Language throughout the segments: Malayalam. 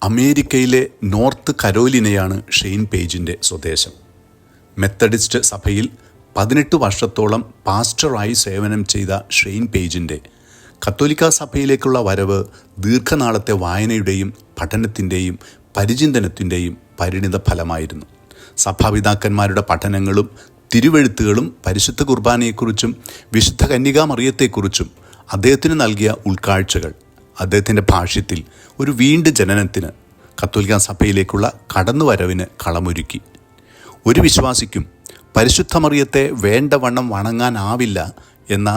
അമേരിക്കയിലെ നോർത്ത് കരോലിനയാണ് ഷെയ്ൻ പേജിൻ്റെ സ്വദേശം. മെത്തഡിസ്റ്റ് സഭയിൽ 18 വർഷത്തോളം പാസ്റ്ററായി സേവനം ചെയ്ത ഷെയ്ൻ പേജിൻ്റെ കത്തോലിക്ക സഭയിലേക്കുള്ള വരവ് ദീർഘനാളത്തെ വായനയുടെയും പഠനത്തിൻ്റെയും പരിചിന്തനത്തിൻ്റെയും പരിണിത ഫലമായിരുന്നു. സഭാപിതാക്കന്മാരുടെ പഠനങ്ങളും തിരുവെഴുത്തുകളും പരിശുദ്ധ കുർബാനയെക്കുറിച്ചും വിശുദ്ധ കന്യകാമറിയത്തെക്കുറിച്ചും അദ്ദേഹത്തിന് നൽകിയ ഉൾക്കാഴ്ചകൾ അദ്ദേഹത്തിൻ്റെ ഭാഷ്യത്തിൽ ഒരു വീണ്ടും ജനനത്തിന്, കത്തോലിക്ക സഭയിലേക്കുള്ള കടന്നുവരവിന് കളമൊരുക്കി. ഒരു വിശ്വാസിക്കും പരിശുദ്ധ മറിയത്തെ വേണ്ടവണ്ണം വണങ്ങാനാവില്ല എന്ന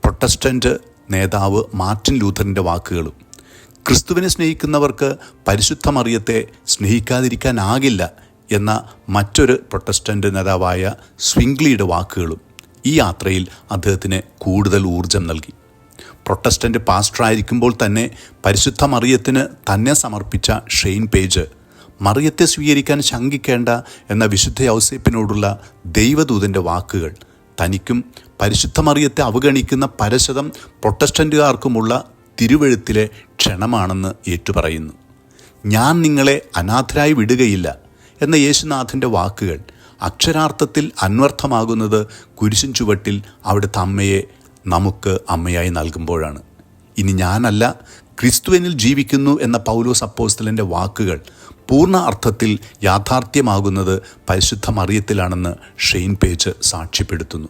പ്രൊട്ടസ്റ്റൻ്റ് നേതാവ് മാർട്ടിൻ ലൂഥറിൻ്റെ വാക്കുകളും, ക്രിസ്തുവിനെ സ്നേഹിക്കുന്നവർക്ക് പരിശുദ്ധ മറിയത്തെ സ്നേഹിക്കാതിരിക്കാനാകില്ല എന്ന മറ്റൊരു പ്രൊട്ടസ്റ്റൻ്റ് നേതാവായ സ്വിംഗ്ലിയുടെ വാക്കുകളും ഈ യാത്രയിൽ അദ്ദേഹത്തിന് കൂടുതൽ ഊർജം നൽകി. പ്രൊട്ടസ്റ്റൻ്റ് പാസ്റ്ററായിരിക്കുമ്പോൾ തന്നെ പരിശുദ്ധ മറിയത്തിന് തന്നെ സമർപ്പിച്ച ഷെയ്ൻ പേജ് മറിയത്തെ സ്വീകരിക്കാൻ ശങ്കിക്കേണ്ട എന്ന വിശുദ്ധ യൗസേപ്പിനോടുള്ള ദൈവദൂതൻ്റെ വാക്കുകൾ തനിക്കും പരിശുദ്ധ മറിയത്തെ അവഗണിക്കുന്ന പരശതം പ്രൊട്ടസ്റ്റൻ്റുകാർക്കുമുള്ള തിരുവെഴുത്തിലെ ക്ഷണമാണെന്ന് ഏറ്റുപറയുന്നു. ഞാൻ നിങ്ങളെ അനാഥരായി വിടുകയില്ല എന്ന യേശുനാഥൻ്റെ വാക്കുകൾ അക്ഷരാർത്ഥത്തിൽ അന്വർത്ഥമാകുന്നത് കുരിശിൻ ചുവട്ടിൽ അവിടുത്തെ അമ്മയെ നമുക്ക് അമ്മയായി നൽകുമ്പോഴാണ്. ഇനി ഞാനല്ല, ക്രിസ്തു എന്നിൽ ജീവിക്കുന്നു എന്ന പൗലോസ് അപ്പോസ്തലൻ്റെ വാക്കുകൾ പൂർണ്ണ അർത്ഥത്തിൽ യാഥാർത്ഥ്യമാകുന്നത് പരിശുദ്ധ മറിയത്തിലാണെന്ന് ഷെയ്ൻ പേജ് സാക്ഷ്യപ്പെടുത്തുന്നു.